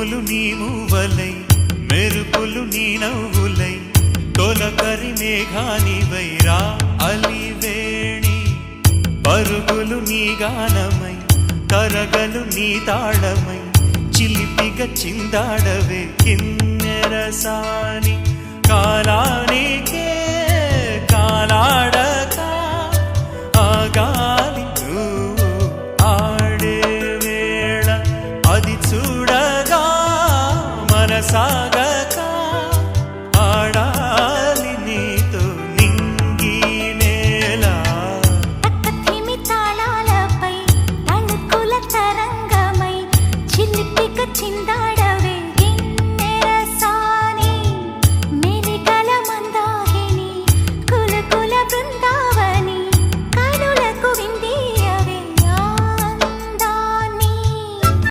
ఉరుములు నీ మూవలై మెరుపులు నీ నవ్వులై తొలకరి మేఘానివై రా అలివేణి పరుగులు నీ గానమై తరగలు నీ తాళమై చిలిపిగా చిందాడవే కిన్నెరసాని కాలానికే కాలాడక ఆగాలి ఆడే వేళ అది చూడగా మనసాగ